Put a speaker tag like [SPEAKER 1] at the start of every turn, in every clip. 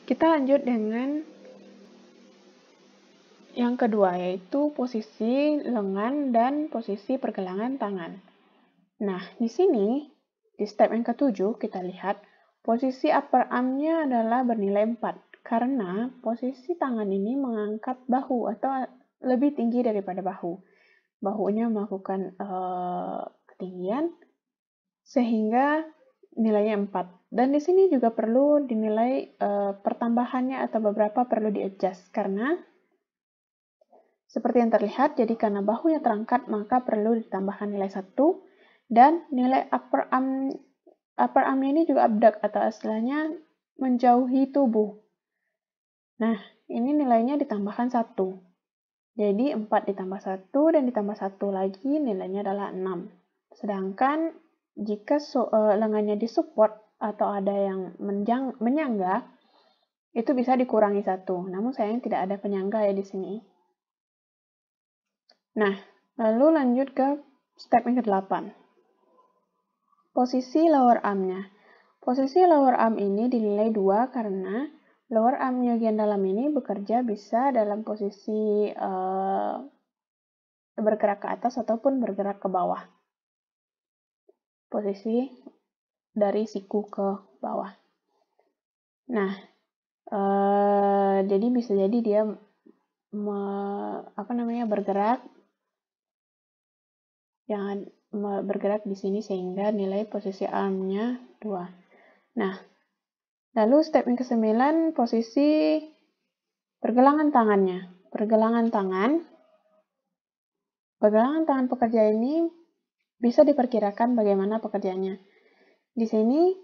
[SPEAKER 1] Kita lanjut dengan yang kedua, yaitu posisi lengan dan posisi pergelangan tangan. Nah, di sini, di step yang ketujuh, kita lihat posisi upper arm-nya adalah bernilai 4, karena posisi tangan ini mengangkat bahu atau lebih tinggi daripada bahu. Bahunya melakukan ketinggian, sehingga nilainya 4. Dan di sini juga perlu dinilai pertambahannya atau beberapa perlu di-adjust, karena seperti yang terlihat, jadi karena bahunya terangkat, maka perlu ditambahkan nilai 1, dan nilai upper arm-nya ini juga abduct, atau istilahnya menjauhi tubuh. Nah, ini nilainya ditambahkan 1. Jadi 4 ditambah 1 dan ditambah 1 lagi nilainya adalah 6. Sedangkan jika lengannya disupport atau ada yang menyangga, itu bisa dikurangi 1. Namun sayangnya tidak ada penyangga ya di sini. Nah, lalu lanjut ke step yang ke-8. Posisi lower arm-nya. Posisi lower arm ini dinilai 2 karena lower arm bagian dalam ini bekerja bisa dalam posisi bergerak ke atas ataupun bergerak ke bawah. Posisi dari siku ke bawah. Nah, jadi bisa jadi dia bergerak bergerak di sini sehingga nilai posisi arm-nya 2. Nah, lalu step yang ke-9, posisi pergelangan tangannya. Pergelangan tangan pekerja ini bisa diperkirakan bagaimana pekerjaannya. Di sini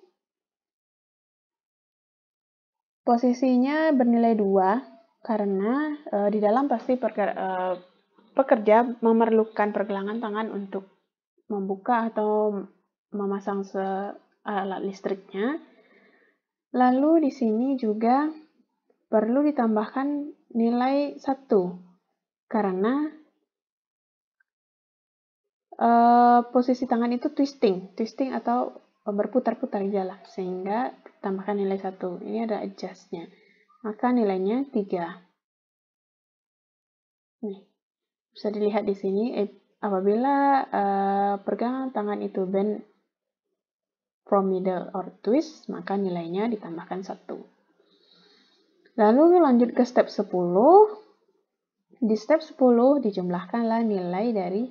[SPEAKER 1] posisinya bernilai 2 karena di dalam pasti pekerja memerlukan pergelangan tangan untuk membuka atau memasang alat listriknya. Lalu di sini juga perlu ditambahkan nilai 1 karena posisi tangan itu twisting atau berputar-putar jalan, sehingga ditambahkan nilai 1. Ini ada adjust-nya. Maka nilainya 3. Nih, bisa dilihat di sini, apabila pergelangan tangan itu bend from middle or twist, maka nilainya ditambahkan 1. Lalu lanjut ke step 10. Di step 10 dijumlahkanlah nilai dari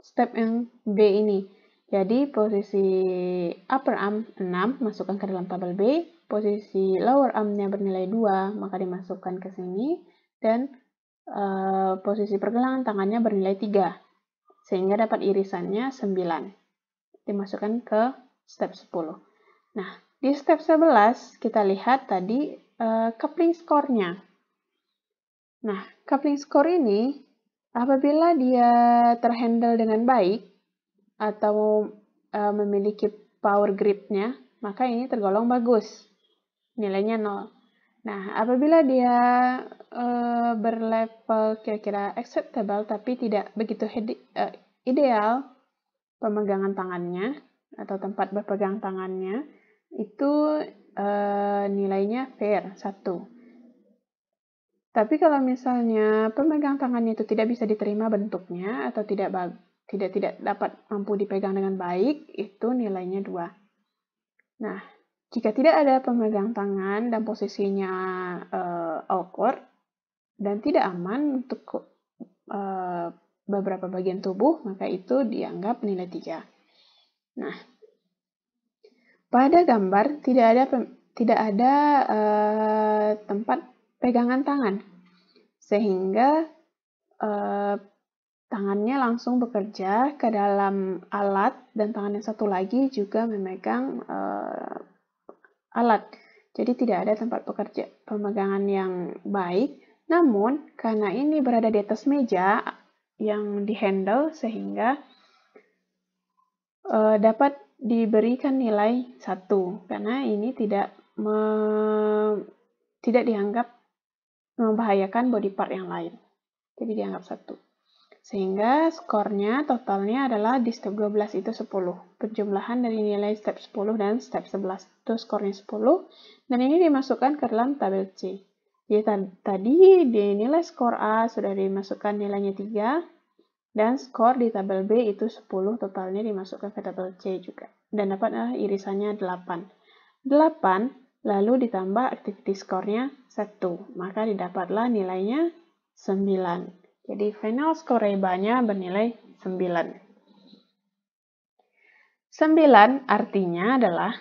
[SPEAKER 1] step yang B ini. Jadi posisi upper arm 6 masukkan ke dalam tabel B, posisi lower arm-nya bernilai 2 maka dimasukkan ke sini, dan posisi pergelangan tangannya bernilai 3 sehingga dapat irisannya 9. Dimasukkan ke step 10. Nah, di step 11 kita lihat tadi coupling score-nya. Nah, coupling score ini apabila dia terhandle dengan baik atau memiliki power grip-nya, maka ini tergolong bagus. Nilainya 0. Nah, apabila dia berlevel kira-kira acceptable tapi tidak begitu ideal pemegangan tangannya atau tempat berpegang tangannya, itu nilainya fair 1. Tapi kalau misalnya pemegang tangannya itu tidak bisa diterima bentuknya atau tidak dapat mampu dipegang dengan baik, itu nilainya 2. Nah, jika tidak ada pemegang tangan dan posisinya awkward dan tidak aman untuk beberapa bagian tubuh, maka itu dianggap nilai 3. Nah, pada gambar tidak ada tempat pegangan tangan, sehingga tangannya langsung bekerja ke dalam alat, dan tangan yang satu lagi juga memegang alat. Jadi tidak ada tempat pemegangan yang baik. Namun, karena ini berada di atas meja yang dihandle, sehingga dapat diberikan nilai 1. Karena ini tidak dianggap membahayakan body part yang lain. Jadi dianggap 1. Sehingga skornya totalnya adalah di step 12 itu 10. Penjumlahan dari nilai step 10 dan step 11 itu skornya 10. Dan ini dimasukkan ke dalam tabel C. Jadi tadi di nilai skor A sudah dimasukkan nilainya 3. Dan skor di tabel B itu 10, totalnya dimasukkan ke tabel C juga. Dan dapatlah irisannya 8. 8 lalu ditambah activity skornya 1. Maka didapatlah nilainya 9. Jadi final skor rebanya bernilai 9. 9 artinya adalah,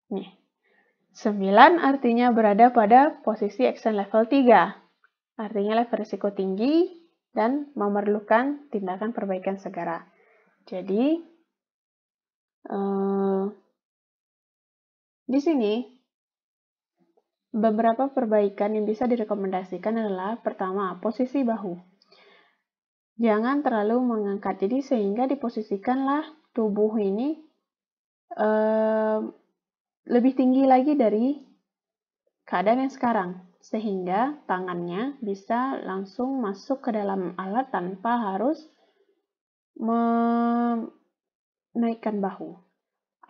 [SPEAKER 1] 9 artinya berada pada posisi action level 3. Artinya level risiko tinggi dan memerlukan tindakan perbaikan segera. Jadi, di sini beberapa perbaikan yang bisa direkomendasikan adalah pertama, posisi bahu. Jangan terlalu mengangkat, jadi sehingga diposisikanlah tubuh ini lebih tinggi lagi dari keadaan yang sekarang, sehingga tangannya bisa langsung masuk ke dalam alat tanpa harus menaikkan bahu.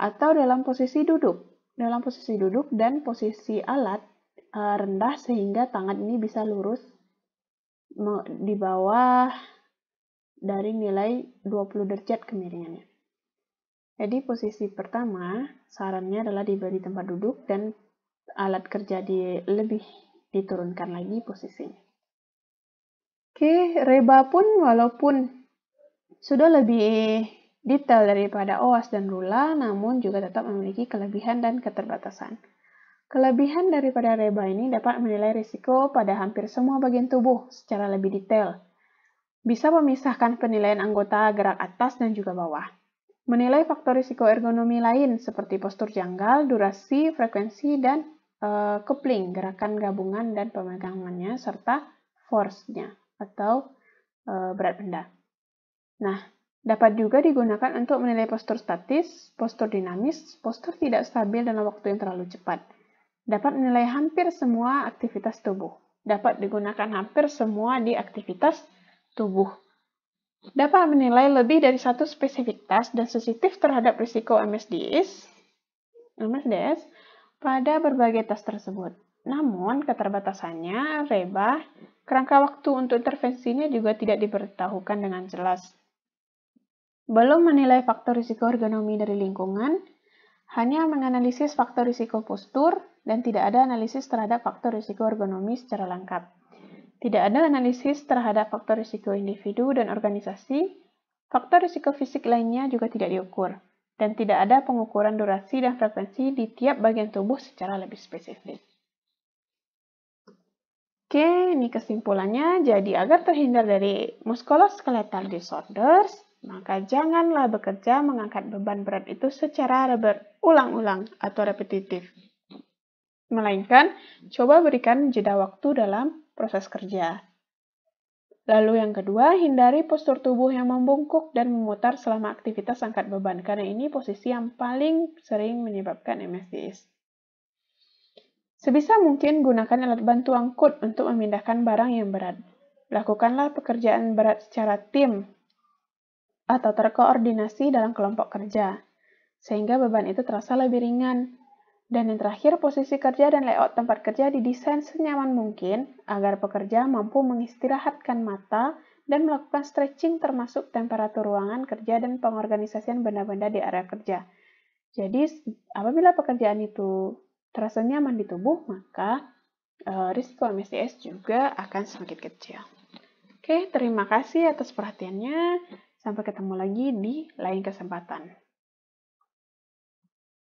[SPEAKER 1] Atau dalam posisi duduk. Dalam posisi duduk dan posisi alat rendah sehingga tangan ini bisa lurus di bawah dari nilai 20 derajat kemiringannya. Jadi posisi pertama sarannya adalah di tempat duduk dan alat kerja lebih diturunkan lagi posisinya. Oke, reba pun walaupun sudah lebih detail daripada OWASP dan RULA, namun juga tetap memiliki kelebihan dan keterbatasan. Kelebihan daripada reba ini dapat menilai risiko pada hampir semua bagian tubuh secara lebih detail. Bisa memisahkan penilaian anggota gerak atas dan juga bawah. Menilai faktor risiko ergonomi lain seperti postur janggal, durasi, frekuensi, dan coupling, gerakan gabungan dan pemegangannya, serta force-nya atau berat benda. Nah, dapat juga digunakan untuk menilai postur statis, postur dinamis, postur tidak stabil dalam waktu yang terlalu cepat. Dapat menilai hampir semua aktivitas tubuh. Dapat digunakan hampir semua di aktivitas tubuh. Dapat menilai lebih dari satu spesifitas dan sensitif terhadap risiko MSDS pada berbagai tes tersebut. Namun, keterbatasannya, reba, kerangka waktu untuk intervensinya juga tidak diberitahukan dengan jelas. Belum menilai faktor risiko ergonomi dari lingkungan, hanya menganalisis faktor risiko postur, dan tidak ada analisis terhadap faktor risiko ergonomi secara lengkap. Tidak ada analisis terhadap faktor risiko individu dan organisasi, faktor risiko fisik lainnya juga tidak diukur, dan tidak ada pengukuran durasi dan frekuensi di tiap bagian tubuh secara lebih spesifik. Oke, ini kesimpulannya. Jadi, agar terhindar dari musculoskeletal disorders, maka janganlah bekerja mengangkat beban berat itu secara berulang-ulang atau repetitif. Melainkan, coba berikan jeda waktu dalam proses kerja. Lalu yang kedua, hindari postur tubuh yang membungkuk dan memutar selama aktivitas angkat beban, karena ini posisi yang paling sering menyebabkan MSDS. Sebisa mungkin gunakan alat bantu angkut untuk memindahkan barang yang berat. Lakukanlah pekerjaan berat secara tim atau terkoordinasi dalam kelompok kerja, sehingga beban itu terasa lebih ringan. Dan yang terakhir, posisi kerja dan layout tempat kerja didesain senyaman mungkin agar pekerja mampu mengistirahatkan mata dan melakukan stretching termasuk temperatur ruangan kerja dan pengorganisasian benda-benda di area kerja. Jadi, apabila pekerjaan itu terasa nyaman di tubuh, maka risiko MSDS juga akan semakin kecil. Oke, terima kasih atas perhatiannya. Sampai ketemu lagi di lain kesempatan.